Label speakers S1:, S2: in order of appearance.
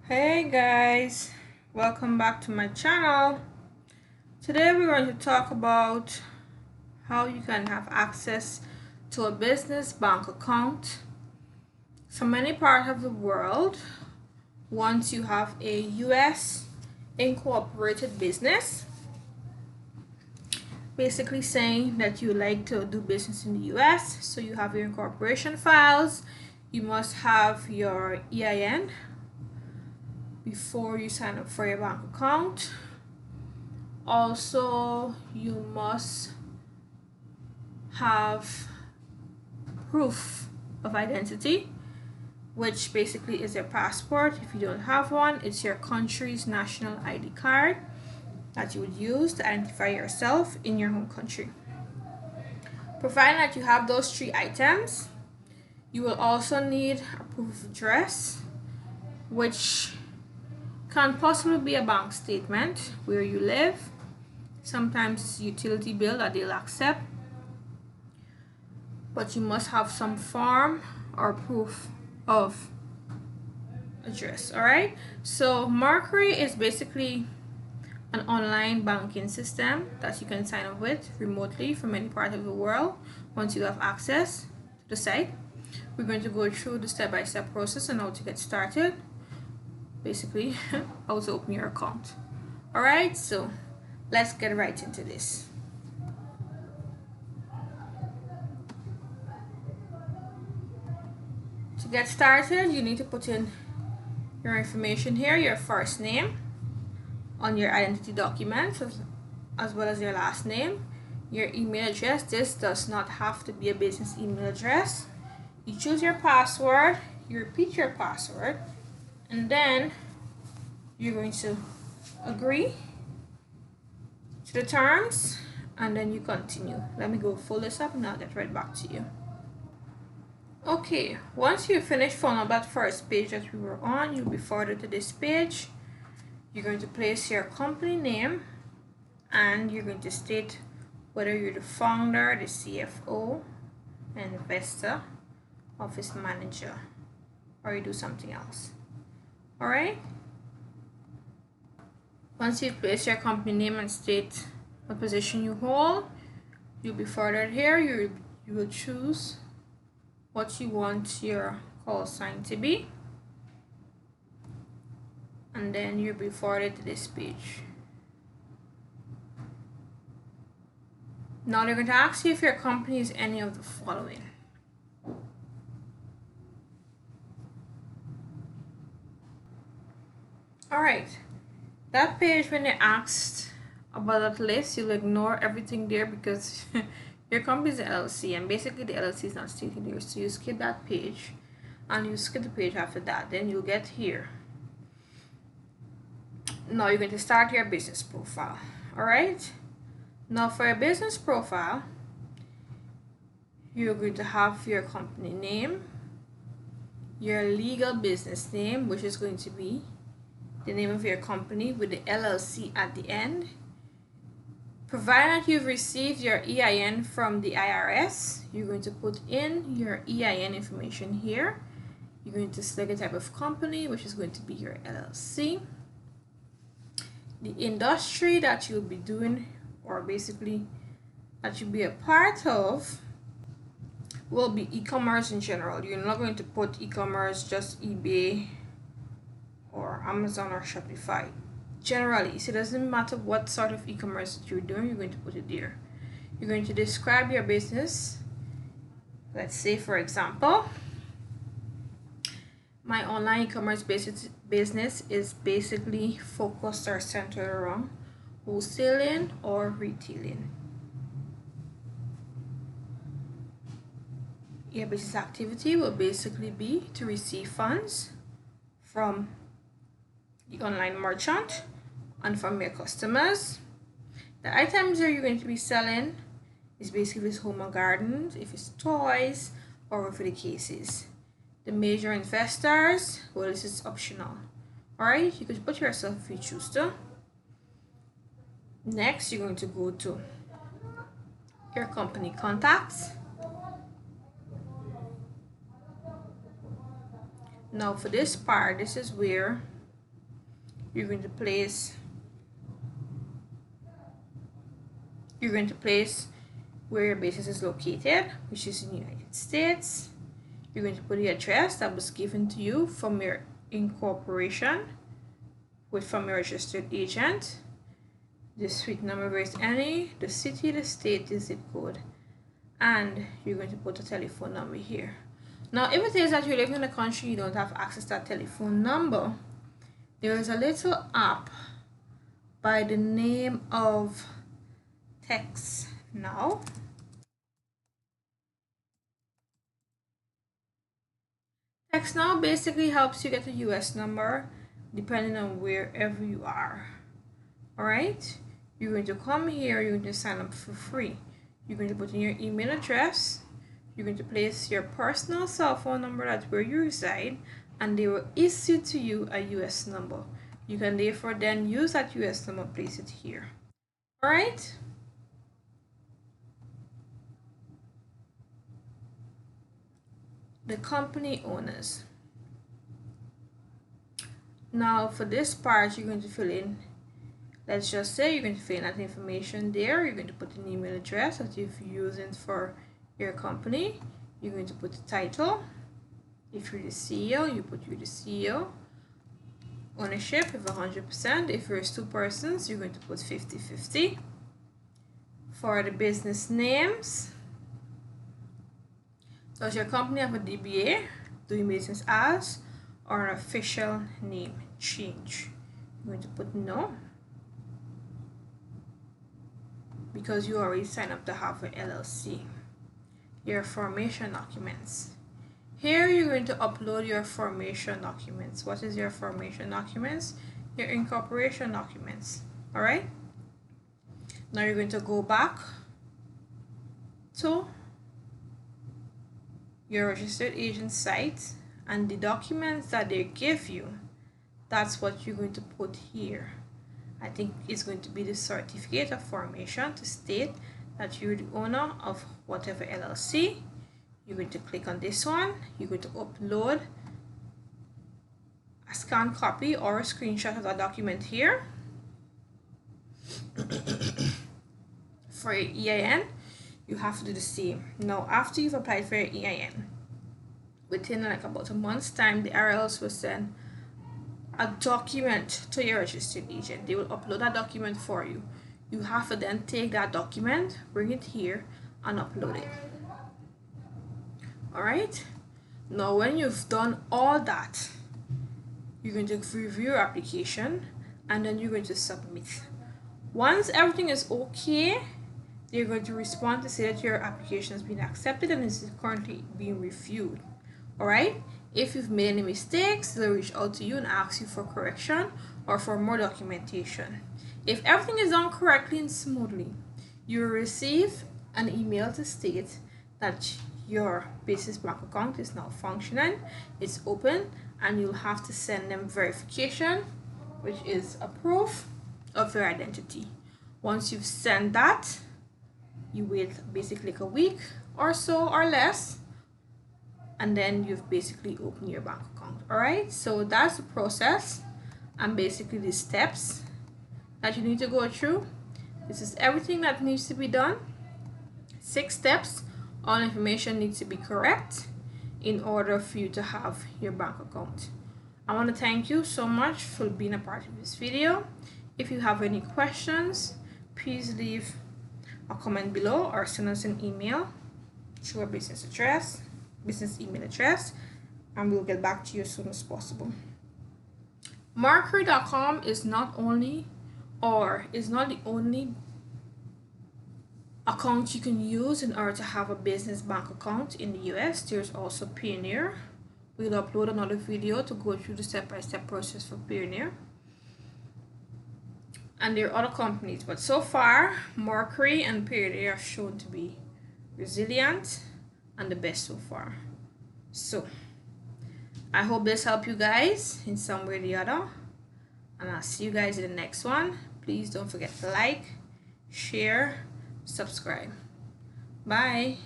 S1: Hey guys, welcome back to my channel. Today we're going to talk about how you can have access to a business bank account. So many parts of the world, once you have a US incorporated business, basically saying that you like to do business in the US, so you have your incorporation files, you must have your EIN before you sign up for your bank account. Also, you must have proof of identity, which basically is your passport. If you don't have one, it's your country's national ID card that you would use to identify yourself in your home country. Provided that you have those three items, you will also need a proof of address, which can possibly be a bank statement where you live. Sometimes it's a utility bill that they'll accept, but you must have some form or proof of address. All right, so Mercury is basically an online banking system that you can sign up with remotely from any part of the world once you have access to the site. We're going to go through the step-by-step process on how to get started, basically how to open your account. All right, so let's get right into this. To get started, you need to put in your information here, your first name on your identity document, as well as your last name, your email address. This does not have to be a business email address. You choose your password, you repeat your password, and then you're going to agree to the terms, and then you continue. Let me go fill this up and I'll get right back to you. Okay, once you finish filling up that first page that we were on, you'll be forwarded to this page. You're going to place your company name and you're going to state whether you're the founder, the CFO, investor, office manager, or you do something else. All right. Once you place your company name and state what position you hold, you'll be forwarded here. You will choose what you want your call sign to be, and then you'll be forwarded to this page. Now they're going to ask you if your company is any of the following. All right, that page, when they're asked about that list, you'll ignore everything there because your company is an LLC, and basically the LLC is not stated here, so you skip that page and you skip the page after that. Then you'll get here. Now you're going to start your business profile. All right, now for your business profile, you're going to have your company name, your legal business name, which is going to be the name of your company with the LLC at the end. Provided you've received your EIN from the IRS, you're going to put in your EIN information here. You're going to select the type of company, which is going to be your LLC. The industry that you'll be doing, or basically that you'll be a part of, will be e-commerce in general. You're not going to put e-commerce just eBay or Amazon or Shopify. Generally, so it doesn't matter what sort of e-commerce that you're doing, you're going to put it there. You're going to describe your business. Let's say, for example, my online e-commerce business is basically focused or centered around wholesaling or retailing. Your business activity will basically be to receive funds from the online merchant and from your customers. The items that you're going to be selling is basically home and gardens, if it's toys, or whatever the case is. The major investors, well, this is optional. All right, you could put yourself if you choose to. Next, you're going to go to your company contacts. Now for this part, this is where you're going to place where your business is located, which is in the United States. You're going to put the address that was given to you from your incorporation from your registered agent, the suite number if there's any, the city, the state, the zip code, and you're going to put a telephone number here. Now, if it is that you're living in a country you don't have access to that telephone number, there is a little app by the name of Text Now. Text Now basically helps you get a US number depending on wherever you are. Alright, you're going to come here, you're going to sign up for free. You're going to put in your email address, you're going to place your personal cell phone number at where you reside, and they will issue to you a US number. You can therefore then use that US number, place it here. Alright? The company owners. Now for this part, you're going to fill in, let's just say you're going to fill in that information there. You're going to put an email address that you're using for your company. You're going to put the title. If you're the CEO, you put you're the CEO. Ownership, if 100%. If there's 2 persons, you're going to put 50-50. For the business names, does your company have a DBA, doing business as, or an official name change? You're going to put no, because you already signed up to have an LLC. Your formation documents. Here you're going to upload your formation documents. What is your formation documents? Your incorporation documents. Alright? Now you're going to go back to your registered agent site, and the documents that they give you, that's what you're going to put here. I think it's going to be the certificate of formation to state that you're the owner of whatever LLC. You're going to click on this one. You're going to upload a scanned copy or a screenshot of that document here. For your EIN, you have to do the same. Now, after you've applied for your EIN, within like about a month's time, the RLs will send a document to your registered agent. They will upload that document for you. You have to then take that document, bring it here, and upload it. Alright? Now, when you've done all that, you're going to review your application, and then you're going to submit. Once everything is okay, they're going to respond to say that your application has been accepted and is currently being reviewed. Alright? If you've made any mistakes, they'll reach out to you and ask you for correction or for more documentation. If everything is done correctly and smoothly, you will receive an email to state that your business bank account is now functioning, it's open, and you'll have to send them verification, which is a proof of your identity. Once you've sent that, you wait basically like a week or so or less, and then you've basically opened your bank account. Alright, so that's the process and basically the steps that you need to go through. This is everything that needs to be done. 6 steps. All information needs to be correct in order for you to have your bank account. I want to thank you so much for being a part of this video. If you have any questions, please leave a comment below or send us an email through our business email address, and we'll get back to you as soon as possible. Mercury.com is not the only account you can use in order to have a business bank account in the US. There's also Payoneer. We'll upload another video to go through the step-by-step process for Payoneer. And there are other companies, but so far Mercury and Payoneer have shown to be resilient and the best so far. So I hope this helped you guys in some way or the other, and I'll see you guys in the next one. Please don't forget to like, share, subscribe. Bye.